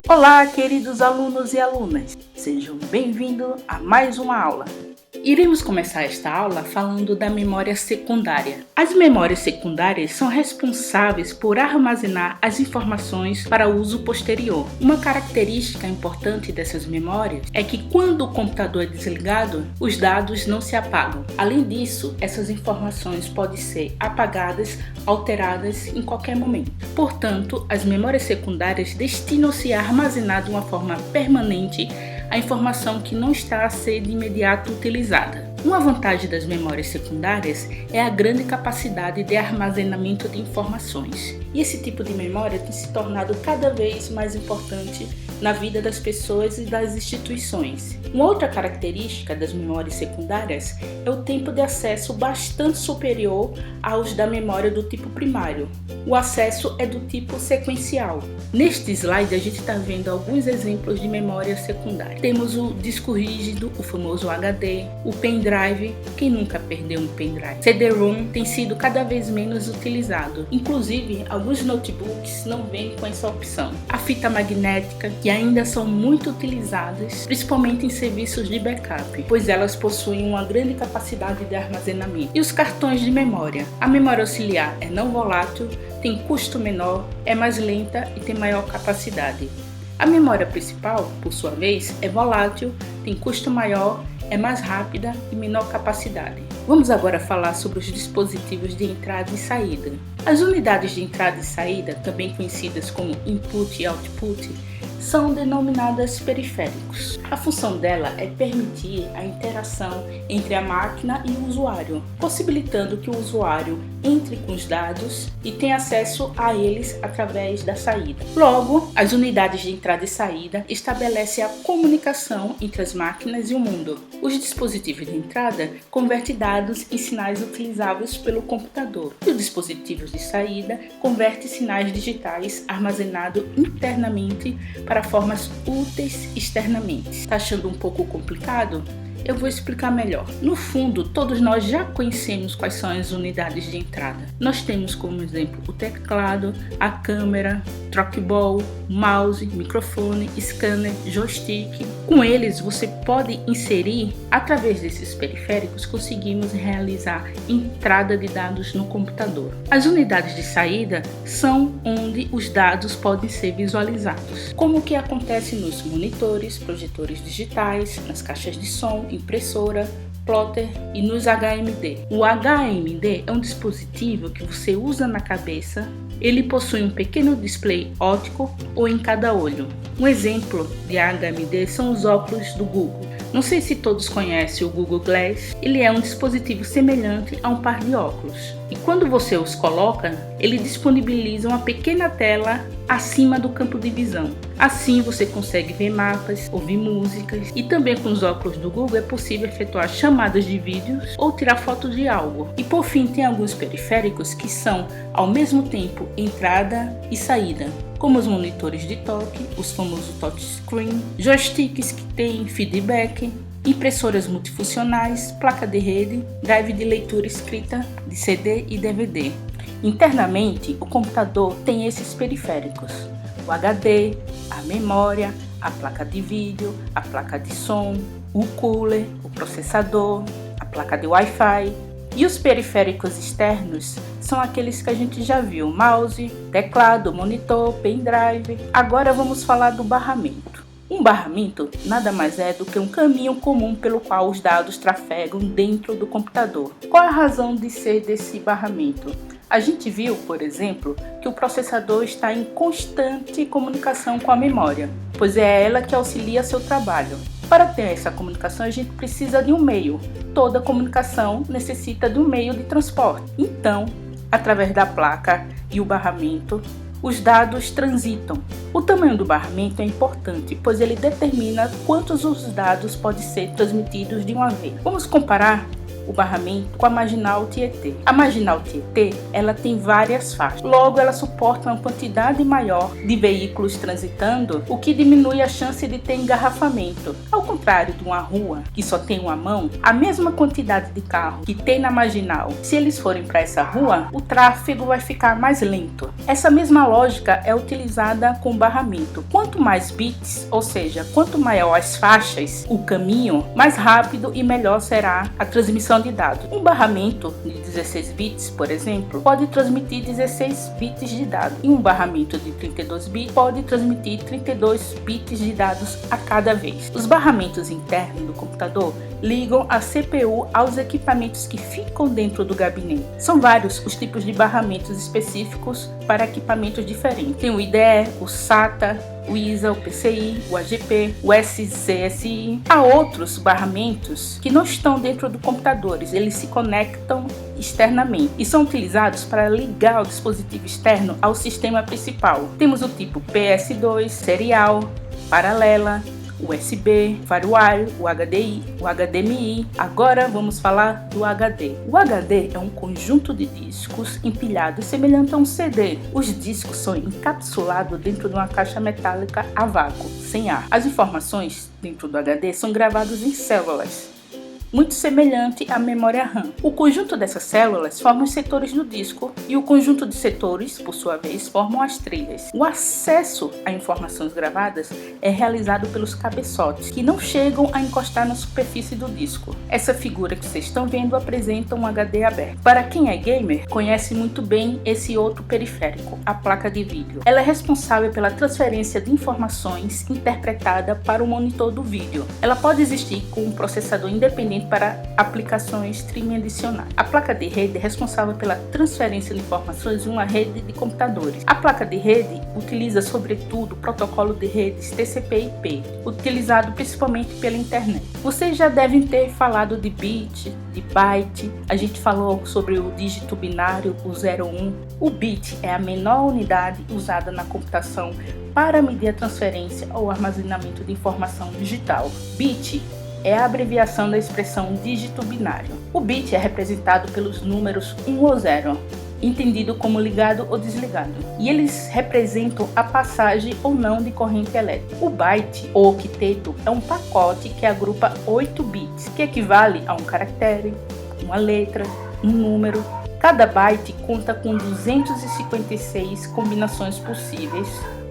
Olá, queridos alunos e alunas, sejam bem-vindos a mais uma aula. Iremos começar esta aula falando da memória secundária. As memórias secundárias são responsáveis por armazenar as informações para uso posterior. Uma característica importante dessas memórias é que quando o computador é desligado, os dados não se apagam. Além disso, essas informações podem ser apagadas, alteradas em qualquer momento. Portanto, as memórias secundárias destinam-se a armazenar de uma forma permanente a informação que não está a ser de imediato utilizada. Uma vantagem das memórias secundárias é a grande capacidade de armazenamento de informações. E esse tipo de memória tem se tornado cada vez mais importante na vida das pessoas e das instituições. Uma outra característica das memórias secundárias é o tempo de acesso bastante superior aos da memória do tipo primário. O acesso é do tipo sequencial. Neste slide a gente está vendo alguns exemplos de memória secundária. Temos o disco rígido, o famoso HD, o pendrive, quem nunca perdeu um pendrive? CD-ROM tem sido cada vez menos utilizado. Inclusive, alguns notebooks não vêm com essa opção. A fita magnética, que ainda são muito utilizadas, principalmente em serviços de backup, pois elas possuem uma grande capacidade de armazenamento. E os cartões de memória. A memória auxiliar é não volátil, tem custo menor, é mais lenta e tem maior capacidade. A memória principal, por sua vez, é volátil, tem custo maior, é mais rápida e menor capacidade. Vamos agora falar sobre os dispositivos de entrada e saída. As unidades de entrada e saída, também conhecidas como input e output, são denominadas periféricos. A função dela é permitir a interação entre a máquina e o usuário, possibilitando que o usuário entre com os dados e tenha acesso a eles através da saída. Logo, as unidades de entrada e saída estabelecem a comunicação entre as máquinas e o mundo. Os dispositivos de entrada convertem dados em sinais utilizáveis pelo computador e os dispositivos de saída convertem sinais digitais armazenados internamente para formas úteis externamente. Está achando um pouco complicado? Eu vou explicar melhor. No fundo, todos nós já conhecemos quais são as unidades de entrada. Nós temos como exemplo o teclado, a câmera, trackball, mouse, microfone, scanner, joystick. Com eles, você pode inserir, através desses periféricos, conseguimos realizar entrada de dados no computador. As unidades de saída são onde os dados podem ser visualizados, como o que acontece nos monitores, projetores digitais, nas caixas de som, impressora, plotter e nos HMD. O HMD é um dispositivo que você usa na cabeça. Ele possui um pequeno display óptico ou em cada olho. Um exemplo de HMD são os óculos do Google. Não sei se todos conhecem o Google Glass. Ele é um dispositivo semelhante a um par de óculos. E quando você os coloca, ele disponibiliza uma pequena tela acima do campo de visão. Assim você consegue ver mapas, ouvir músicas e também com os óculos do Google é possível efetuar chamadas de vídeos ou tirar fotos de algo. E por fim tem alguns periféricos que são ao mesmo tempo entrada e saída, como os monitores de toque, os famosos touchscreen, joysticks que têm feedback, impressoras multifuncionais, placa de rede, drive de leitura escrita de CD e DVD. Internamente, o computador tem esses periféricos: o HD, a memória, a placa de vídeo, a placa de som, o cooler, o processador, a placa de Wi-Fi. E os periféricos externos são aqueles que a gente já viu: mouse, teclado, monitor, pendrive. Agora vamos falar do barramento. Um barramento nada mais é do que um caminho comum pelo qual os dados trafegam dentro do computador. Qual é a razão de ser desse barramento? A gente viu, por exemplo, que o processador está em constante comunicação com a memória, pois é ela que auxilia seu trabalho. Para ter essa comunicação, a gente precisa de um meio. Toda comunicação necessita de um meio de transporte. Então, através da placa e o barramento, os dados transitam. O tamanho do barramento é importante, pois ele determina quantos os dados podem ser transmitidos de uma vez. Vamos comparar o barramento com a Marginal Tietê. A Marginal Tietê, ela tem várias faixas, logo ela suporta uma quantidade maior de veículos transitando, o que diminui a chance de ter engarrafamento. Ao contrário de uma rua que só tem uma mão, a mesma quantidade de carro que tem na Marginal, se eles forem para essa rua, o tráfego vai ficar mais lento. Essa mesma lógica é utilizada com barramento. Quanto mais bits, ou seja, quanto maior as faixas, o caminho, mais rápido e melhor será a transmissão de dados. Um barramento de 16 bits, por exemplo, pode transmitir 16 bits de dados, e um barramento de 32 bits pode transmitir 32 bits de dados a cada vez. Os barramentos internos do computador ligam a CPU aos equipamentos que ficam dentro do gabinete. São vários os tipos de barramentos específicos para equipamentos diferentes. Tem o IDE, o SATA, o ISA, o PCI, o AGP, o SCSI. Há outros barramentos que não estão dentro do computador, eles se conectam externamente e são utilizados para ligar o dispositivo externo ao sistema principal. Temos o tipo PS2, serial, paralela, USB, Firewire, o HDI, o HDMI. Agora vamos falar do HD. O HD é um conjunto de discos empilhados semelhante a um CD. Os discos são encapsulados dentro de uma caixa metálica a vácuo, sem ar. As informações dentro do HD são gravadas em células, muito semelhante à memória RAM. O conjunto dessas células forma os setores do disco e o conjunto de setores, por sua vez, formam as trilhas. O acesso a informações gravadas é realizado pelos cabeçotes, que não chegam a encostar na superfície do disco. Essa figura que vocês estão vendo apresenta um HD aberto. Para quem é gamer, conhece muito bem esse outro periférico, a placa de vídeo. Ela é responsável pela transferência de informações interpretada para o monitor do vídeo. Ela pode existir com um processador independente para aplicações tridimensionais. A placa de rede é responsável pela transferência de informações em uma rede de computadores. A placa de rede utiliza sobretudo o protocolo de redes TCP/IP, utilizado principalmente pela internet. Vocês já devem ter falado de bit, de byte, a gente falou sobre o dígito binário, o 01. O bit é a menor unidade usada na computação para medir a transferência ou armazenamento de informação digital. Bit é a abreviação da expressão dígito binário. O bit é representado pelos números 1 ou 0, entendido como ligado ou desligado, e eles representam a passagem ou não de corrente elétrica. O byte ou octeto é um pacote que agrupa 8 bits, que equivale a um caractere, uma letra, um número. Cada byte conta com 256 combinações possíveis,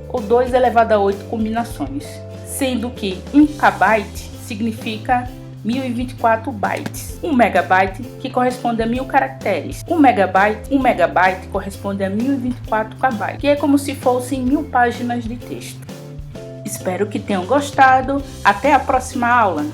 ou 2 elevado a 8 combinações, sendo que 1 kbyte significa 1024 bytes. 1 megabyte, que corresponde a 1000 caracteres. 1 megabyte corresponde a 1024 kbytes, que é como se fossem 1000 páginas de texto. Espero que tenham gostado. Até a próxima aula!